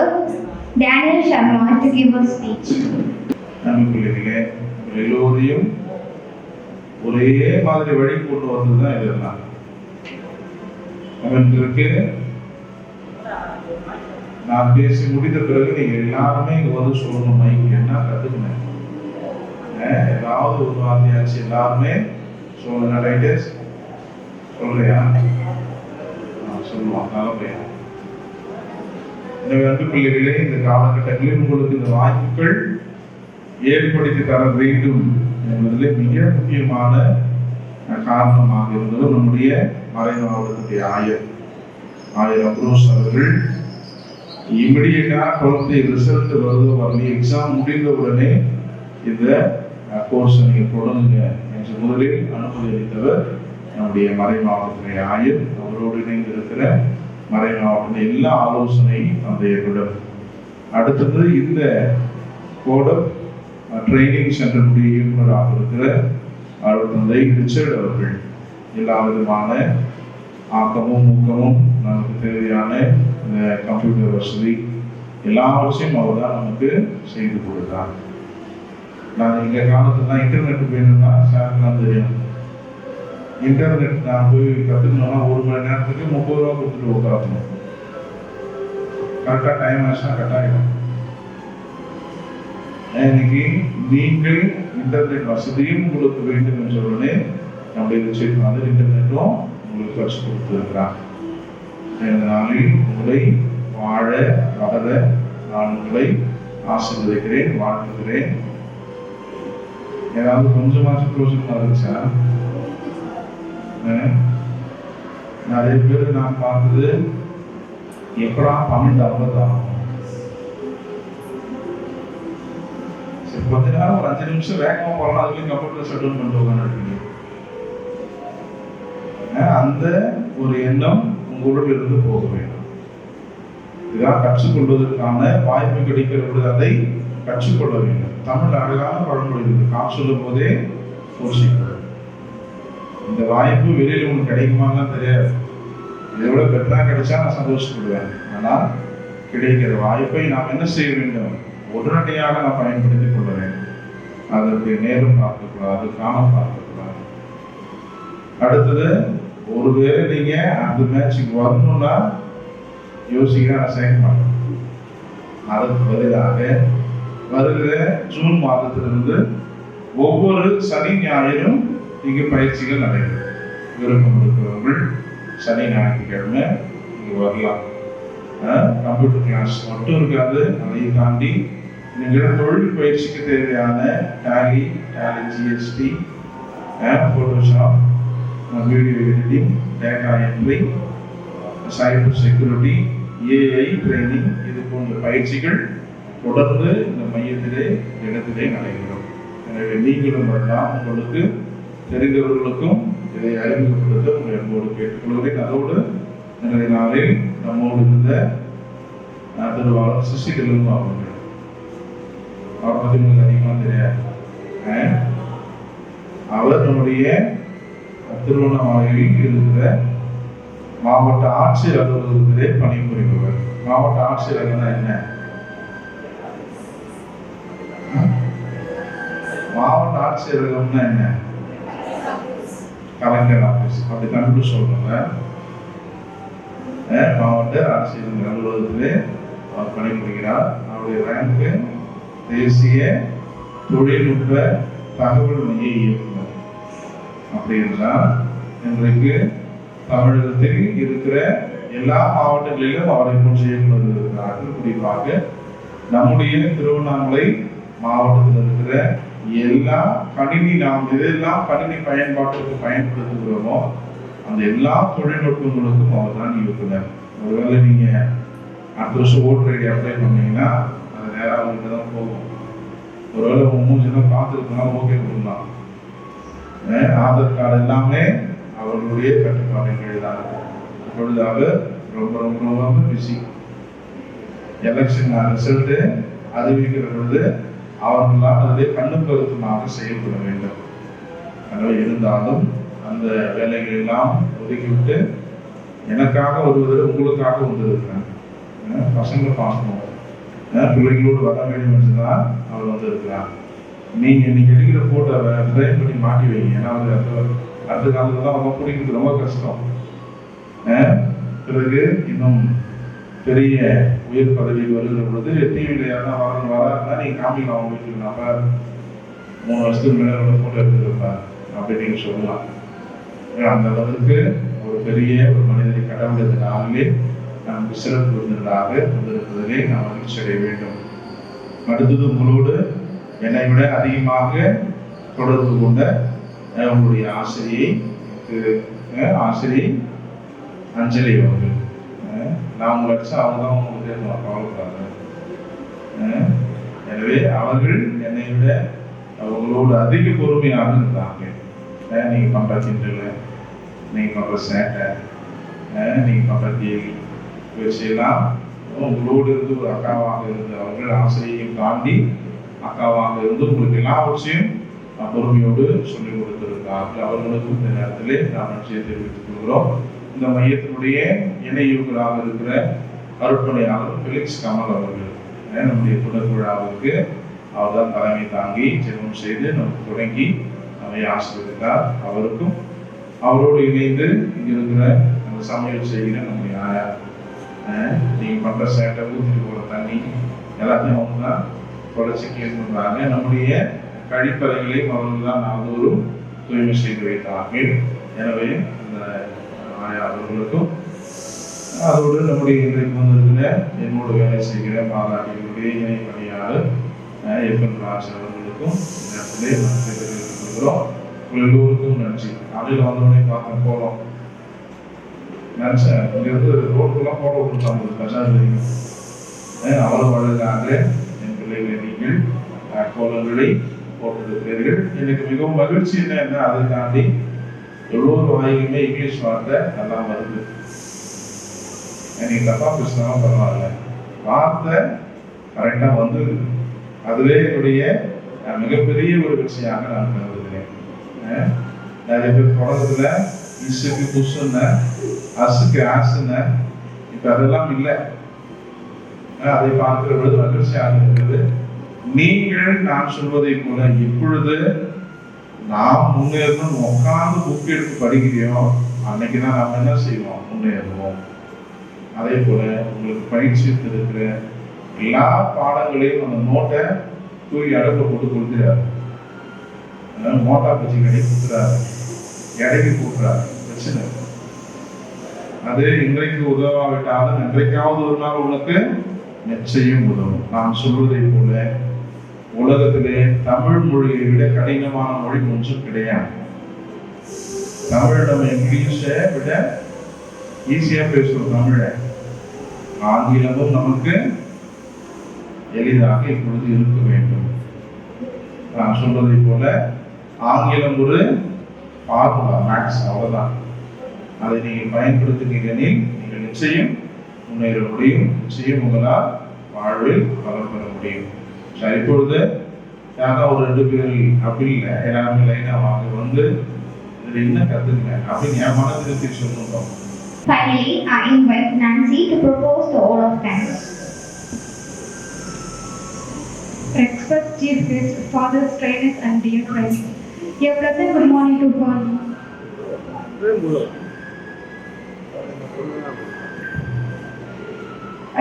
Daniel Sharma, to give a speech. நண்பர்களே, எல்லோரையும் ஒரே மாதிரி வழி கொண்டு வந்ததுதான் இதெல்லாம். அவர்களுக்கு நான் பேசி முடித்த பிறகு நீங்க எல்லாருமே இங்க வந்து சொல்லணும், மைக்கு என்ன கத்துக்கணும், ஏதாவது ஒரு வார்த்தையாச்சு எல்லாருமே சொல்லணும். ரைட்டர்ஸ் சொல்றியா? சொல்லுவான் நல்லபடியா. அன்பு பிள்ளைகளே, இந்த காலகட்டங்களில் உங்களுக்கு இந்த வாய்ப்புகள் ஏற்படுத்தி தர வேண்டும் என்பதிலே மிக முக்கியமான காரணமாக இருந்தது நம்முடைய மறை மாவட்டத்துடைய ஆயர் அப்ரோஸ் அவர்கள். இமிடியேட்டா 12th ரிசல்ட் வருதோ வரலையே, எக்ஸாம் முடிந்த உடனே இந்த கோர்ஸ் நீங்க தொடங்குங்க என்று முதலில் அனுமதி அளித்தவர் நம்முடைய மறை மாவட்டத்துடைய ஆயர். அவரோடு இணைந்து இருக்கிற மறை மாவட்ட எல்லா ஆலோசனை தந்தையர்களுடன். அடுத்தது இந்த கோடம் ட்ரைனிங் சென்டருடைய இயக்குநராக இருக்கிற அவர் தந்தை ரிச்சர்ட் அவர்கள் எல்லா விதமான ஆக்கமும் ஊக்கமும் நமக்கு தேவையான இந்த கம்ப்யூட்டர் வசதி எல்லாவற்றையும் அவர் தான் நமக்கு செய்து கொடுத்தார். நான் எங்க காலத்துல இன்டர்நெட் வேணும்னா சார்லாம் தெரியும். இன்டர்நெட் நான் போய் கற்றுக்கணும்னா 1 மணி நேரத்துக்கு 30 ரூபா கொடுத்துட்டு உட்காரணும். கரெக்டாக டைம் ஆச்சுன்னா கட்டாயிடும். இன்னைக்கு நீங்கள் இன்டர்நெட் வசதியும் உங்களுக்கு வேண்டும் என்று சொல்லி நம்முடைய ரிச்சர்ட் இன்டர்நெட்டும் உங்களுக்கு கற்றுக் கொடுத்திருக்கிறார். இந்த நாளில் உங்களை வாழ வளர நான் உங்களை ஆசீர்வதிக்கிறேன், வாழ்த்துகிறேன். ஏதாவது கொஞ்சமாச்சும் யோசனை இருந்துச்சா? நிறைய பேர் நான் பார்த்தது எப்படா 12:50 ஆகும், கொஞ்ச நேரம் ஒரு 5 நிமிஷம் வேகமா போகலாம், அதுக்கு கம்ப்யூட்டர் ஷட் பண்ணிட்டு உட்காந்துருக்கீங்க. அந்த ஒரு எண்ணம் உங்களோடு இருந்து போக வேண்டும். இதான் கற்றுக்கொள்வதற்கான வாய்ப்பு கிடைக்கிற பொழுது அதை கற்றுக்கொள்ள வேண்டும். தமிழ் அழகான பழமொழி இருக்கு, காசு சொல்லும் போதே யோசிக்கிறது. இந்த வாய்ப்பு வெளியில் உங்களுக்கு கிடைக்குமான்னு தெரியாது. இதை விட பெட்டரா கிடைச்சா நான் சந்தோஷப்படுவேன். ஆனால் கிடைக்கிற வாய்ப்பை நாம் என்ன செய்ய வேண்டும்? உடனடியாக நாம் பயன்படுத்திக் கொள்ள வேண்டும். அதற்கு நேரம் பார்க்கக்கூடாது, காலம் பார்க்கக்கூடாது. அடுத்தது, ஒருவேளை நீங்க அந்த மேட்சுக்கு வரணும்னா யோசிக்க நான் செய்ய மாட்டேன். அதற்கு பதிலாக வருகிற ஜூன் மாதத்திலிருந்து ஒவ்வொரு சனி ஞாயிறும் இங்கு பயிற்சிகள் நடைபெறும். விருப்பம் இருக்கிறவர்கள் சனி ஞாயிற்றுக்கிழமை இங்கு வரலாம். கம்ப்யூட்டர் கிளாஸ் மட்டும் இருக்காது, அதையும் தாண்டி நீங்கள் தொழில் பயிற்சிக்கு தேவையான Tally GST, Photoshop, video editing, data entry, cyber security, AI training, இது போன்ற பயிற்சிகள் தொடர்ந்து இந்த மையத்திலே இடத்திலே நடைபெறும். எனவே நீங்களும் வரலாம். உங்களுக்கு தெரிந்தவர்களுக்கும் இதை அறிமுகப்படுத்த உங்களை அன்போடு கேட்டுக்கொள்கிறேன். அதோடு இன்றைய நாளில் நம்மோடு இருந்த திருவாளர் சுசிகலும் அவர்கள், அவர் பற்றி உங்களுக்கு அதிகமாக தெரியாது. அவர் நம்முடைய திருவண்ணாமலையில் இருக்கிற மாவட்ட ஆட்சியர் அலுவலகத்திலே பணிபுரிபவர். மாவட்ட ஆட்சியர் என்ன? மாவட்ட ஆட்சியர்கள்னா என்ன? கலெக்டர் ஆபீஸ், அப்படி கண்டு சொல்றாங்க. மாவட்ட ஆட்சியர் அலுவலகத்திலே அவர் பணிபுரிகிறார். அவருடைய ரேங்கு தேசிய தொழில்நுட்ப தகவல் மைய இயக்குனர். அப்படி என்றால் இன்றைக்கு தமிழகத்தில் இருக்கிற எல்லா மாவட்டங்களிலும் அவரை போன்ற இயக்குநர்கள் இருக்கிறார்கள். குறிப்பாக நம்முடைய திருவண்ணாமலை மாவட்டத்தில் இருக்கிற எல்லா கணினி, நாம் எதெல்லாம் கணினி பயன்பாட்டுக்கு பயன்படுத்துகிறோமோ அந்த எல்லா தொழில்நுட்பங்களுக்கும் அவர் தான் இயக்குனர். ஒருவேளை நீங்க அடுத்த வருஷம் ஓட்டர் ஐடி அப்ளை பண்ணீங்கன்னா அது நேராக அவங்ககிட்ட தான் போகும். ஒருவேளை உங்க மூஞ்சிலாம் பார்த்துருக்கனால ஓகே கொடுக்கலாம். ஆதார் கார்டு எல்லாமே அவர்களுடைய கட்டுப்பாட்டின் கீழ் தான் இருக்கும். இப்பொழுது அவர் ரொம்ப ரொம்ப ரொம்ப பிஸி. எலெக்ஷன் ரிசல்ட்டு அறிவிக்கிற பொழுது அவர்களால் அதிலே கண்ணு கருத்துமாக செயல்பட வேண்டும். எனவே இருந்தாலும் அந்த வேலைகள் எல்லாம் ஒதுக்கிவிட்டு எனக்காக வருவதில் உங்களுக்காக வந்திருக்கிறேன். பசங்க பார்க்கணும், பிள்ளைகளோடு வர வேண்டும் என்றுதான் அவர் வந்திருக்கிறார். நீங்க எடுக்கிற போட்டோவை ஃப்ரேம் பண்ணி மாட்டி வைங்க. ஏன்னா அது அடுத்த காலத்துல தான் ரொம்ப பிடிக்கிறது ரொம்ப கஷ்டம். பிறகு இன்னும் பெரிய உயர் பதவியில் வருகிற பொழுது டிவியில யாரா வராருன்னா நீங்க காமிக்கலாம். அவங்க வீட்டுக்கு நம்ம 3 வருஷத்துக்கு மேல போட்டோ எடுத்துருப்பார் அப்படின்னு நீங்க சொல்லலாம். அந்த அளவுக்கு ஒரு பெரிய ஒரு மனிதனை கடவுளது நாளிலே நமக்கு சிறப்பு விருந்தினராக வந்திருப்பதிலே நாம் மகிழ்ச்சி அடைய வேண்டும். அடுத்தது உங்களோடு என்னை விட அதிகமாக தொடர்பு கொண்ட உங்களுடைய ஆசிரியை அஞ்சலி அவர்கள். நான் உங்களை அடிச்சா அவங்க தான் உங்களுக்கு கவலைப்படாது. எனவே அவர்கள் என்னை விட அவங்களோடு அதிக பொறுமையாக இருந்தாங்க. நீங்க பண்ற கிண்டல, நீங்க பண்ற சேட்டை, நீங்க பண்ற கேள்வி விஷயம்லாம் உங்களோடு இருந்து ஒரு அக்காவாக இருந்து அவர்கள் ஆசிரியையும் தாண்டி அக்காவாக இருந்து உங்களுக்கு எல்லாவற்றையும் பொறுமையோடு சொல்லிக் கொடுத்திருக்கிறார்கள். அவர்களுக்கும் இந்த நேரத்திலே நாம் நன்றியை தெரிவித்துக் கொள்கிறோம். இந்த மையத்தினுடைய இணை இயக்குநராக இருக்கிற அருட்பணியாளர் பெலிக்ஸ் கமல் அவர்கள் நம்முடைய தொடர் விழாவிற்கு அவர் தான் தலைமை தாங்கி ஜெபம் செய்து நமக்கு தொடங்கி நம்மை ஆசீர்வதித்தார். அவருக்கும் அவரோடு இணைந்து இங்க இருக்கிற அந்த சமையல் செய்கிற நம்முடைய ஆயார், நீங்க பண்ற சேட்டை, ஊற்றிட்டு போற தண்ணி எல்லாத்தையும் அவங்க தான் தொடர்ச்சி கேட்கிறாங்க. நம்முடைய கழிப்பறைகளையும் அவர்கள் தான் நாள்தோறும் தூய்மை செய்து வைத்தார்கள். எனவே அந்த ஆயா அவர்களுக்கும் அதோடு நம்முடைய இன்றைக்கு வந்திருக்கிற என்னோடு வேலை செய்கிற பாராட்டிகளுடைய இணை பணியாளர் ராஜ் அவர்களுக்கும் நேரத்திலே நன்றி தெரிவித்துக் கொள்கிறோம். எல்லோருக்கும் நன்றி. காலையில் வந்தோடனே பார்க்க போறோம் நினைச்சேன், இங்கிருந்து ரோடுக்கெல்லாம் போட விட்டுட்டாங்க பஜார்லையும். அவ்வளவு அழகாக என் பிள்ளைகளை நீங்கள் கோலங்களை போட்டிருக்கிறீர்கள். எனக்கு மிகவும் மகிழ்ச்சி என்ன, அதை தாண்டி எவ்வளோ வாயிலுமே இங்கிலீஷ் வார்த்தை எல்லாம் வருது. எனக்கு தப்பா பேசினாலும் பரவாயில்ல, வார்த்தை கரெக்டா வந்து அதுவே என்னுடைய மிகப்பெரிய ஒரு விஷயமாக நான் கருதுகிறேன். நிறைய பேர் தொடக்கத்துல இசுக்கு புசுன்னு, அசுக்கு ஆசுன்னு, இப்ப அதெல்லாம் இல்லை. அதை பார்க்கிற பொழுது மகிழ்ச்சியாக இருக்கிறது. நீங்கள் நான் சொல்வதை போல இப்பொழுது நாம் முன்னேறணும் உட்கார்ந்து புக் எடுத்து படிக்கிறோம், அன்னைக்குதான் நாம் என்ன செய்வோம், முன்னேறுவோம். அதே போல உங்களுக்கு பயிற்சி இருக்கிற எல்லா பாடங்களையும் அந்த நோட்டை தூக்கி அடக்க போட்டு கொடுக்கிறார். மோட்டா பஜ்ஜி கடை கொடுக்குறாரு, இடைக்கு கூட்டுறாரு, பிரச்சனை இல்லை. அது இன்றைக்கு உதவாவிட்டாலும் இன்றைக்காவது ஒரு நாள் உனக்கு நிச்சயம் உதவும். நான் சொல்வதை போல உலகத்திலே தமிழ் மொழியை விட கடினமான மொழி ஒன்றும் கிடையாது. தமிழ் நம்ம இங்கிலீஷை விட ஈஸியா பேசுறோம் தமிழ. ஆங்கிலமும் நமக்கு எளிதாக இப்பொழுது இருக்க வேண்டும். நான் சொல்வதை போல ஆங்கிலம் ஒரு ஃபார்முலா, மேக்ஸ், அவ்வளவுதான். அதை நீங்கள் பயன்படுத்துகிறீர்கள், நீங்கள் நிச்சயம் முன்னேற முடியும், நிச்சயம் உங்களால் வாழ்வில் பலம் பெற முடியும். சரி, இப்பொழுது யாராவது ஒரு 2 பேர் அப்படி இல்லை, எல்லாருமே லைனா வாங்க வந்து இதுல என்ன கத்துங்க அப்படின்னு என் மனதிற்கு சொல்லணும். Finally, I invite Nancy to propose the Order of Thanks. Respect chief guest, fathers, trainers and dear friends. A pleasant good morning to all.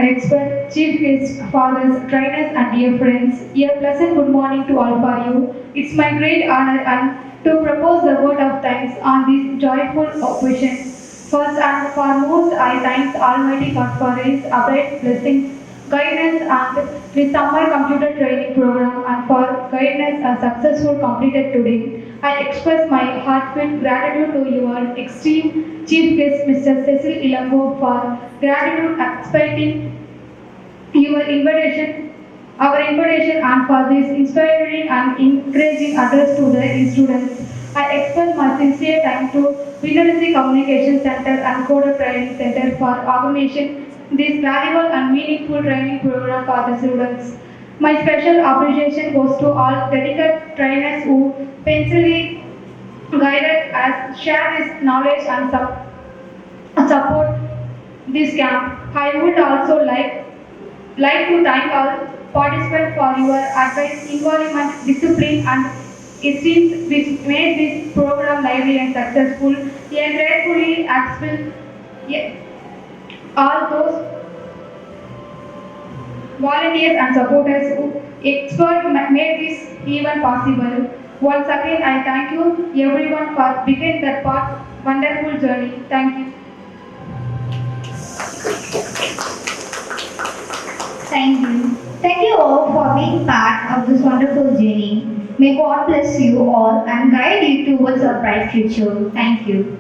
Respect chief guest, fathers, trainers and dear friends. A pleasant good morning to all for you. It's my great honor and to propose the word of thanks on this joyful occasion. First and foremost, I thank Almighty God for His abundant blessings, guidance and the summer computer training program, and for guidance a successful completed today. I express my heartfelt gratitude to your esteemed chief guest, Mr. Cecil Ilango, for gratitude accepting your invitation, our invitation, and for this inspiring and encouraging address to the students. I express my sincere thanks to University Communication Center and Coder Training Center for organizing this valuable and meaningful training program for the students. My special appreciation goes to all dedicated trainers who patiently guided us, share this knowledge and support this camp. I would also like to thank all participants for your advice, involvement, discipline and esteem which made this program lively and successful. I gratefully expel all those volunteers and supporters who made this event possible. Once again, I thank you everyone for beginning that wonderful journey. Thank you. Thank you. Thank you all for being part of this wonderful journey. May God bless you all and guide you towards a bright future. Thank you.